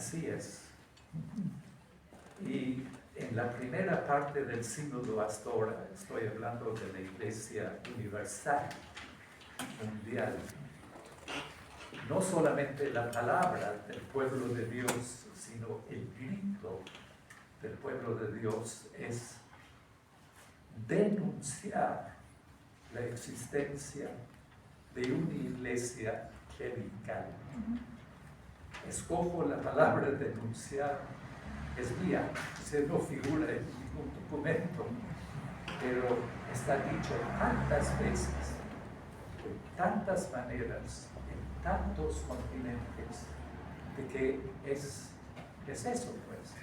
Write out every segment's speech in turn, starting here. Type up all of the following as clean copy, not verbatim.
Así es. Y en la primera parte del sínodo hasta ahora estoy hablando de la Iglesia universal, mundial. No solamente la palabra del pueblo de Dios, sino el grito del pueblo de Dios es denunciar la existencia de una iglesia clerical. Escojo la palabra denunciar, es mía, se no figura en ningún documento, pero está dicho tantas veces, de tantas maneras, en tantos continentes, de que es eso, pues.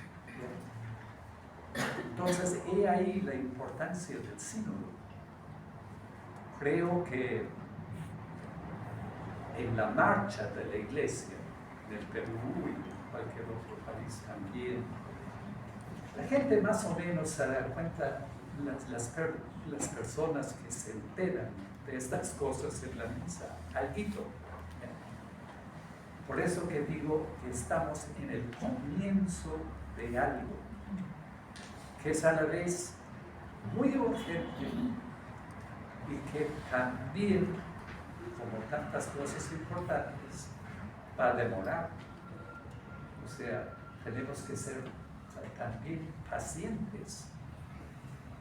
Entonces, he ahí la importancia del sínodo. Creo que en la marcha de la iglesia, en el Perú y en cualquier otro país también, la gente más o menos se da cuenta, las personas que se enteran de estas cosas en la misa, alguito. Por eso que digo que estamos en el comienzo de algo, que es a la vez muy urgente y que también, como tantas cosas importantes, va a demorar. O sea, tenemos que ser también pacientes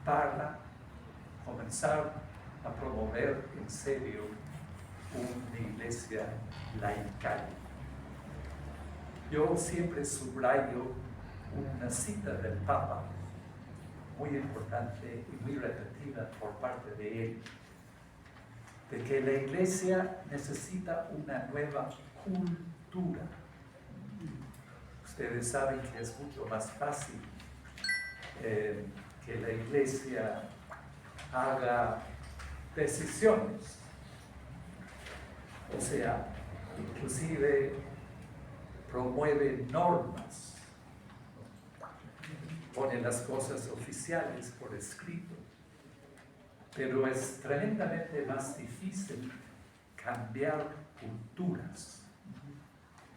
para comenzar a promover en serio una iglesia laical. Yo siempre subrayo una cita del Papa, muy importante y muy repetida por parte de él, de que la iglesia necesita una nueva cultura. Ustedes saben que es mucho más fácil que la iglesia haga decisiones, o sea, inclusive promueve normas, pone las cosas oficiales por escrito, pero es tremendamente más difícil cambiar culturas,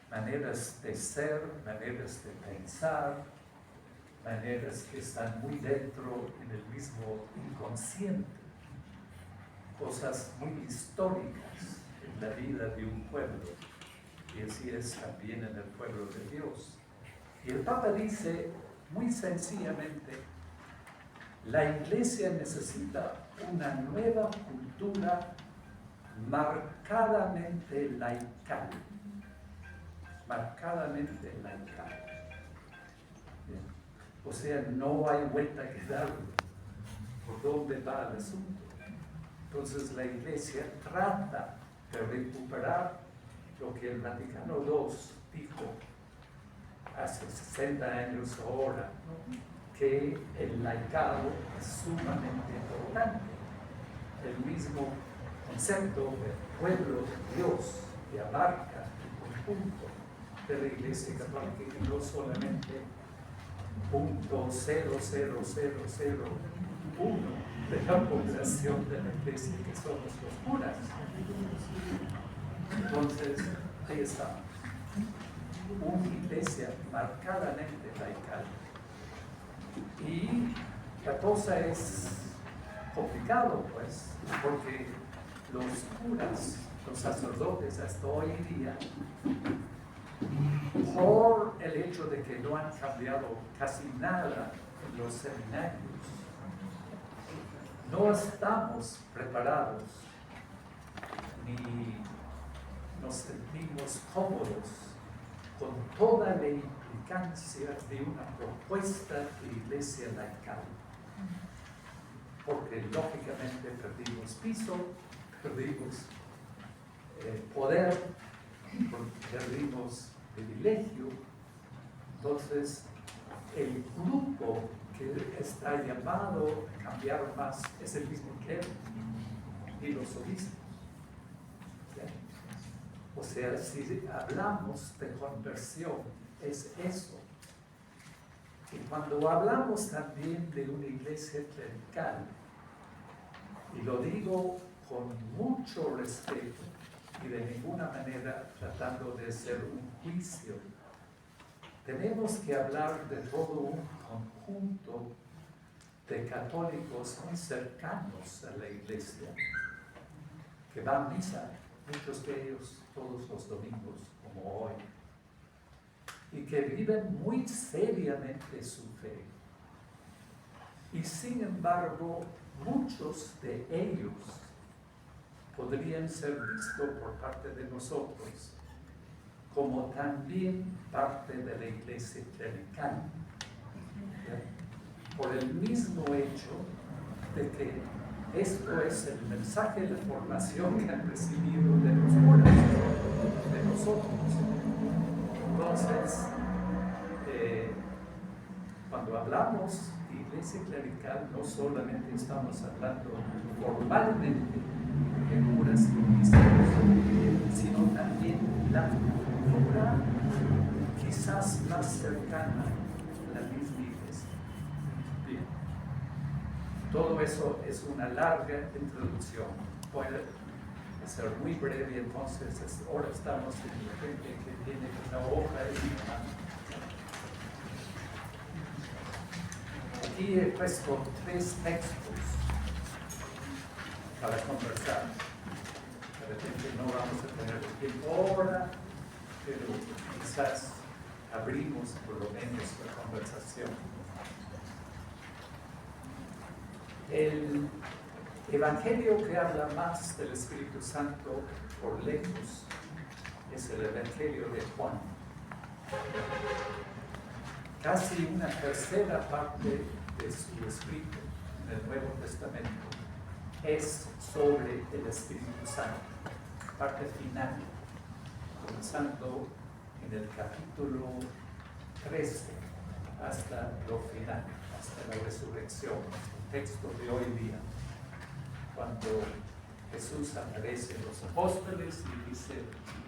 maneras de ser, maneras de pensar, maneras que están muy dentro en el mismo inconsciente, cosas muy históricas en la vida de un pueblo, y así es también en el pueblo de Dios. Y el Papa dice muy sencillamente, la iglesia necesita una nueva cultura marcadamente laical. Marcadamente laical. Bien. O sea, no hay vuelta que darle por dónde va el asunto. Entonces la iglesia trata de recuperar lo que el Vaticano II dijo hace 60 años ahora, que el laicado es sumamente importante. El mismo concepto del pueblo de Dios que abarca el conjunto de la Iglesia Católica y no solamente 0.00001 de la población de la Iglesia que somos los curas. Entonces, ahí está. Una iglesia marcadamente laical. Y la cosa es complicado, pues, porque los curas, los sacerdotes hasta hoy en día, por el hecho de que no han cambiado casi nada en los seminarios, no estamos preparados ni nos sentimos cómodos con toda la implicancia de una propuesta de iglesia laical. Porque lógicamente perdimos piso, perdimos poder, perdimos privilegio. Entonces, el grupo que está llamado a cambiar más es el mismo clero y los obispos. O sea, si hablamos de conversión, es eso. Y cuando hablamos también de una iglesia clerical, y lo digo con mucho respeto y de ninguna manera tratando de hacer un juicio tenemos que hablar de todo un conjunto de católicos muy cercanos a la iglesia, que van a misa, muchos de ellos todos los domingos, como hoy, y que viven muy seriamente su fe. Y sin embargo, muchos de ellos podrían ser vistos por parte de nosotros como también parte de la iglesia clerical, por el mismo hecho de que esto es el mensaje de formación que han recibido de los curas, de nosotros. Entonces, cuando hablamos de iglesia clerical, no solamente estamos hablando formalmente de curas y obispos, sino también la cultura quizás más cercana a la misma iglesia. Bien. Todo eso es una larga introducción. Voy a ser muy breve, entonces ahora estamos en la gente que tiene una hoja y una mano. Aquí he puesto 3 textos para conversar. De repente no vamos a tener el tiempo ahora, pero quizás abrimos por lo menos la conversación. El evangelio que habla más del Espíritu Santo por lejos es el evangelio de Juan. Casi una tercera parte de su escrito en el Nuevo Testamento es sobre el Espíritu Santo, parte final, comenzando en el capítulo 13 hasta lo final, hasta la resurrección, el texto de hoy día, cuando Jesús aparece a los apóstoles y dice: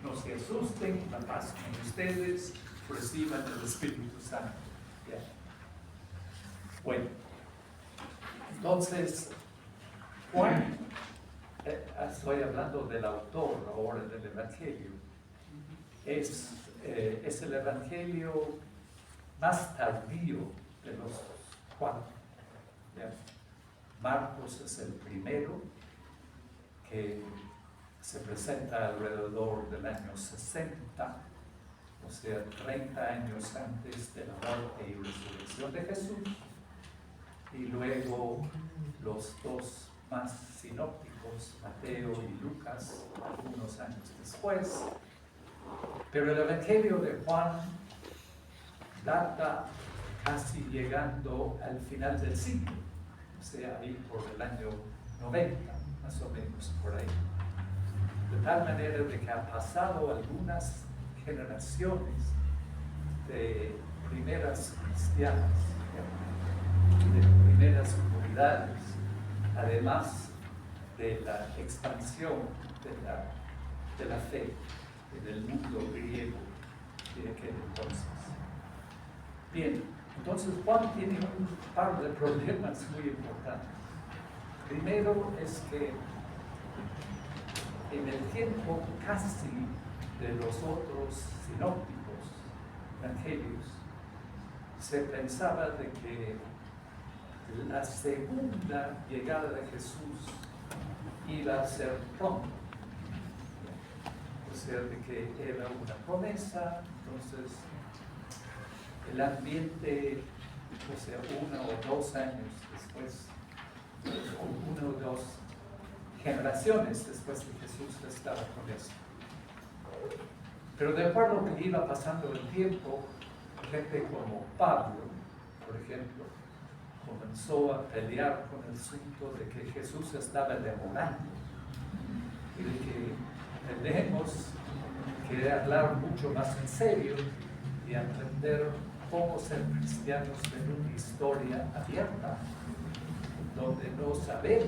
no se asusten, la paz con ustedes, reciban el Espíritu Santo. ¿Ya? Bueno, entonces, Juan, estoy hablando del autor ahora del Evangelio, es el Evangelio más tardío de los 4. ¿Ya? Marcos es el primero, que se presenta alrededor del año 60, o sea, 30 años antes de la muerte y resurrección de Jesús, y luego los 2 más sinópticos, Mateo y Lucas, algunos años después. Pero el Evangelio de Juan data casi llegando al final del siglo, o sea, ahí por el año 90, más o menos por ahí. De tal manera de que han pasado algunas generaciones de primeras cristianas, de primeras comunidades, además de la expansión de la fe en el mundo griego de aquel entonces. Bien, entonces Juan tiene un par de problemas muy importantes. Primero es que en el tiempo casi de los otros sinópticos evangelios, se pensaba de que la segunda llegada de Jesús iba a ser pronto. O sea, de que era una promesa, entonces el ambiente, o sea, 1 o 2 años después, o 1 o 2 generaciones después de Jesús estaba con eso. Pero de acuerdo a que iba pasando el tiempo, gente como Pablo, por ejemplo, comenzó a pelear con el asunto de que Jesús estaba demorando y de que tenemos que hablar mucho más en serio y aprender cómo ser cristianos en una historia abierta, donde no sabemos